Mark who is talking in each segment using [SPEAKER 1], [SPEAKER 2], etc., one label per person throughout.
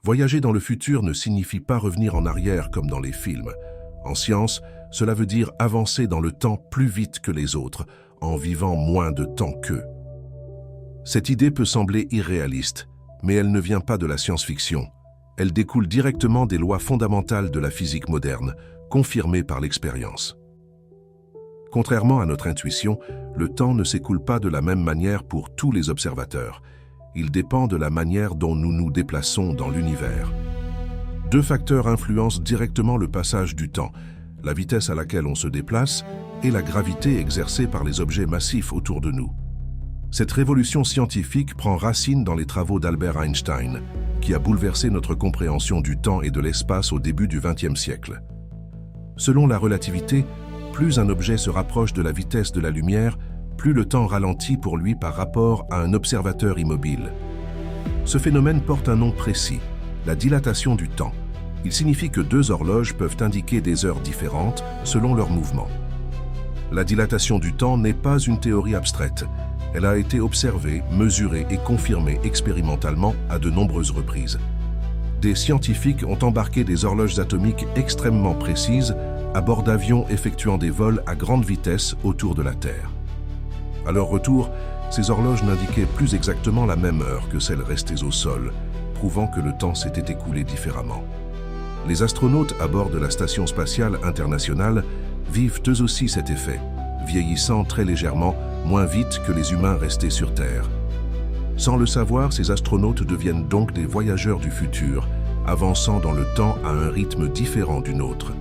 [SPEAKER 1] Voyager dans le futur ne signifie pas revenir en arrière comme dans les films. En science, cela veut dire avancer dans le temps plus vite que les autres, en vivant moins de temps qu'eux. Cette idée peut sembler irréaliste, mais elle ne vient pas de la science-fiction. Elle découle directement des lois fondamentales de la physique moderne, confirmées par l'expérience. Contrairement à notre intuition, le temps ne s'écoule pas de la même manière pour tous les observateurs. Il dépend de la manière dont nous nous déplaçons dans l'univers. Deux facteurs influencent directement le passage du temps, la vitesse à laquelle on se déplace et la gravité exercée par les objets massifs autour de nous. Cette révolution scientifique prend racine dans les travaux d'Albert Einstein, qui a bouleversé notre compréhension du temps et de l'espace au début du XXe siècle. Selon la relativité, plus un objet se rapproche de la vitesse de la lumière, plus le temps ralentit pour lui par rapport à un observateur immobile. Ce phénomène porte un nom précis, la dilatation du temps. Il signifie que deux horloges peuvent indiquer des heures différentes selon leur mouvement. La dilatation du temps n'est pas une théorie abstraite. Elle a été observée, mesurée et confirmée expérimentalement à de nombreuses reprises. Des scientifiques ont embarqué des horloges atomiques extrêmement précises à bord d'avions effectuant des vols à grande vitesse autour de la Terre. À leur retour, ces horloges n'indiquaient plus exactement la même heure que celles restées au sol, prouvant que le temps s'était écoulé différemment. Les astronautes à bord de la Station spatiale internationale vivent eux aussi cet effet, vieillissant très légèrement, moins vite que les humains restés sur Terre. Sans le savoir, ces astronautes deviennent donc des voyageurs du futur, avançant dans le temps à un rythme différent du nôtre.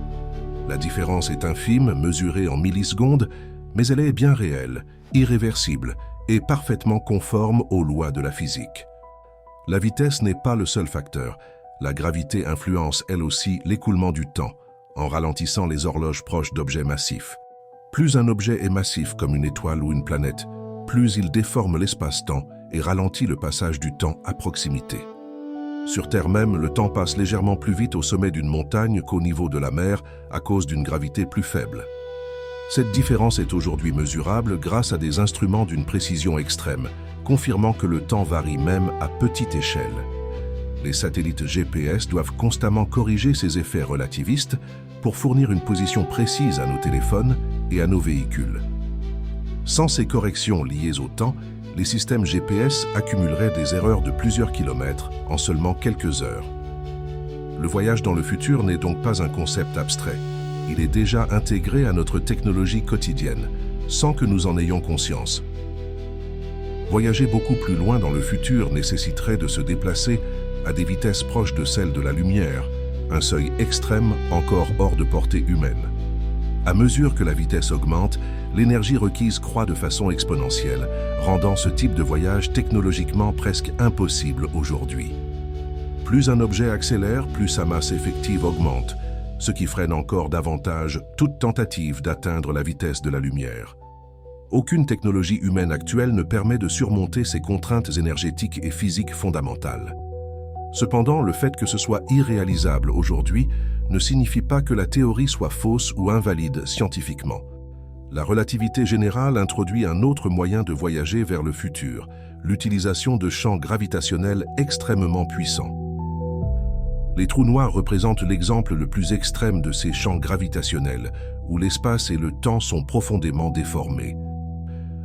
[SPEAKER 1] La différence est infime, mesurée en millisecondes, mais elle est bien réelle, irréversible et parfaitement conforme aux lois de la physique. La vitesse n'est pas le seul facteur. La gravité influence elle aussi l'écoulement du temps, en ralentissant les horloges proches d'objets massifs. Plus un objet est massif comme une étoile ou une planète, plus il déforme l'espace-temps et ralentit le passage du temps à proximité. Sur Terre même, le temps passe légèrement plus vite au sommet d'une montagne qu'au niveau de la mer à cause d'une gravité plus faible. Cette différence est aujourd'hui mesurable grâce à des instruments d'une précision extrême, confirmant que le temps varie même à petite échelle. Les satellites GPS doivent constamment corriger ces effets relativistes pour fournir une position précise à nos téléphones et à nos véhicules. Sans ces corrections liées au temps, les systèmes GPS accumuleraient des erreurs de plusieurs kilomètres en seulement quelques heures. Le voyage dans le futur n'est donc pas un concept abstrait. Il est déjà intégré à notre technologie quotidienne, sans que nous en ayons conscience. Voyager beaucoup plus loin dans le futur nécessiterait de se déplacer à des vitesses proches de celles de la lumière, un seuil extrême encore hors de portée humaine. À mesure que la vitesse augmente, l'énergie requise croît de façon exponentielle, rendant ce type de voyage technologiquement presque impossible aujourd'hui. Plus un objet accélère, plus sa masse effective augmente, ce qui freine encore davantage toute tentative d'atteindre la vitesse de la lumière. Aucune technologie humaine actuelle ne permet de surmonter ces contraintes énergétiques et physiques fondamentales. Cependant, le fait que ce soit irréalisable aujourd'hui ne signifie pas que la théorie soit fausse ou invalide scientifiquement. La relativité générale introduit un autre moyen de voyager vers le futur, l'utilisation de champs gravitationnels extrêmement puissants. Les trous noirs représentent l'exemple le plus extrême de ces champs gravitationnels, où l'espace et le temps sont profondément déformés.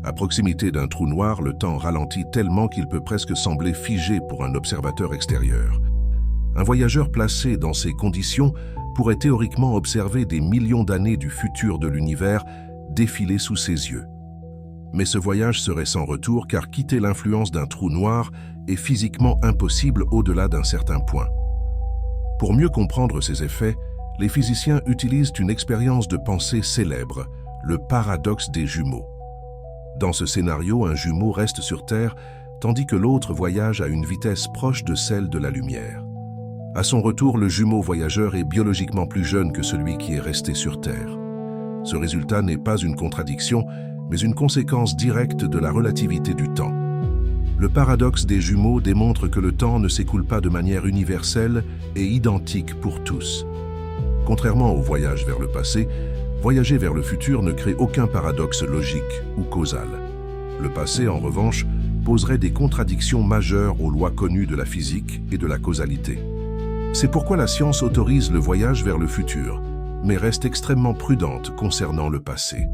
[SPEAKER 1] À proximité d'un trou noir, le temps ralentit tellement qu'il peut presque sembler figé pour un observateur extérieur. Un voyageur placé dans ces conditions pourrait théoriquement observer des millions d'années du futur de l'univers défiler sous ses yeux. Mais ce voyage serait sans retour car quitter l'influence d'un trou noir est physiquement impossible au-delà d'un certain point. Pour mieux comprendre ces effets, les physiciens utilisent une expérience de pensée célèbre, le paradoxe des jumeaux. Dans ce scénario, un jumeau reste sur Terre, tandis que l'autre voyage à une vitesse proche de celle de la lumière. À son retour, le jumeau voyageur est biologiquement plus jeune que celui qui est resté sur Terre. Ce résultat n'est pas une contradiction, mais une conséquence directe de la relativité du temps. Le paradoxe des jumeaux démontre que le temps ne s'écoule pas de manière universelle et identique pour tous. Contrairement au voyage vers le passé, voyager vers le futur ne crée aucun paradoxe logique ou causal. Le passé, en revanche, poserait des contradictions majeures aux lois connues de la physique et de la causalité. C'est pourquoi la science autorise le voyage vers le futur, mais reste extrêmement prudente concernant le passé.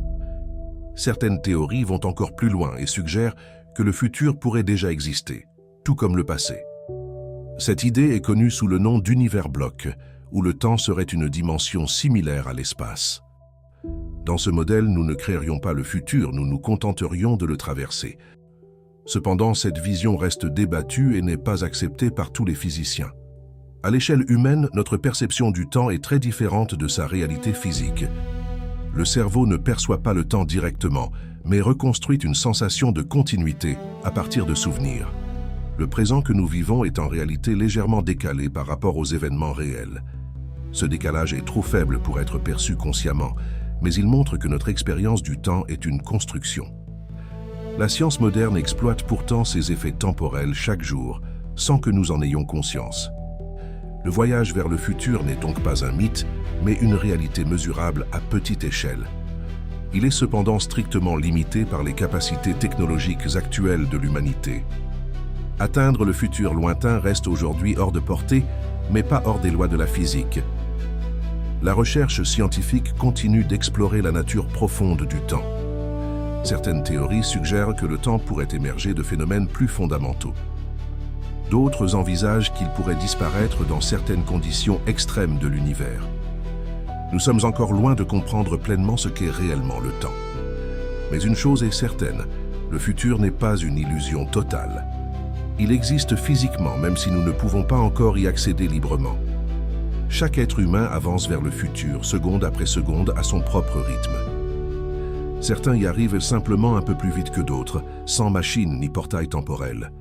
[SPEAKER 1] Certaines théories vont encore plus loin et suggèrent que le futur pourrait déjà exister, tout comme le passé. Cette idée est connue sous le nom d'univers bloc, où le temps serait une dimension similaire à l'espace. Dans ce modèle, nous ne créerions pas le futur, nous nous contenterions de le traverser. Cependant, cette vision reste débattue et n'est pas acceptée par tous les physiciens. À l'échelle humaine, notre perception du temps est très différente de sa réalité physique. Le cerveau ne perçoit pas le temps directement, mais reconstruit une sensation de continuité à partir de souvenirs. Le présent que nous vivons est en réalité légèrement décalé par rapport aux événements réels. Ce décalage est trop faible pour être perçu consciemment, mais il montre que notre expérience du temps est une construction. La science moderne exploite pourtant ces effets temporels chaque jour, sans que nous en ayons conscience. Le voyage vers le futur n'est donc pas un mythe, mais une réalité mesurable à petite échelle. Il est cependant strictement limité par les capacités technologiques actuelles de l'humanité. Atteindre le futur lointain reste aujourd'hui hors de portée, mais pas hors des lois de la physique. La recherche scientifique continue d'explorer la nature profonde du temps. Certaines théories suggèrent que le temps pourrait émerger de phénomènes plus fondamentaux. D'autres envisagent qu'il pourrait disparaître dans certaines conditions extrêmes de l'univers. Nous sommes encore loin de comprendre pleinement ce qu'est réellement le temps. Mais une chose est certaine, le futur n'est pas une illusion totale. Il existe physiquement, même si nous ne pouvons pas encore y accéder librement. Chaque être humain avance vers le futur, seconde après seconde, à son propre rythme. Certains y arrivent simplement un peu plus vite que d'autres, sans machine ni portail temporel.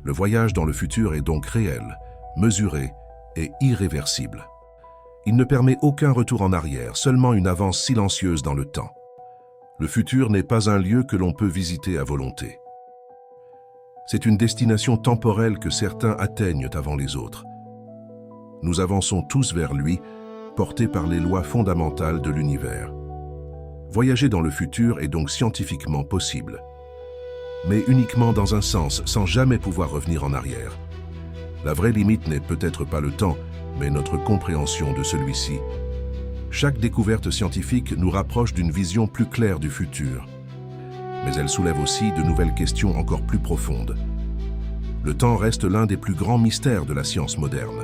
[SPEAKER 1] Le voyage dans le futur est donc réel, mesuré et irréversible. Il ne permet aucun retour en arrière, seulement une avance silencieuse dans le temps. Le futur n'est pas un lieu que l'on peut visiter à volonté. C'est une destination temporelle que certains atteignent avant les autres. Nous avançons tous vers lui, portés par les lois fondamentales de l'univers. Voyager dans le futur est donc scientifiquement possible, mais uniquement dans un sens, sans jamais pouvoir revenir en arrière. La vraie limite n'est peut-être pas le temps, mais notre compréhension de celui-ci. Chaque découverte scientifique nous rapproche d'une vision plus claire du futur, mais elle soulève aussi de nouvelles questions encore plus profondes. Le temps reste l'un des plus grands mystères de la science moderne.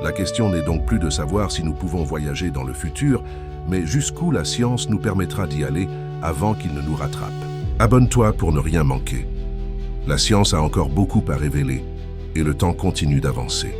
[SPEAKER 1] La question n'est donc plus de savoir si nous pouvons voyager dans le futur, mais jusqu'où la science nous permettra d'y aller avant qu'il ne nous rattrape. Abonne-toi pour ne rien manquer. La science a encore beaucoup à révéler et le temps continue d'avancer.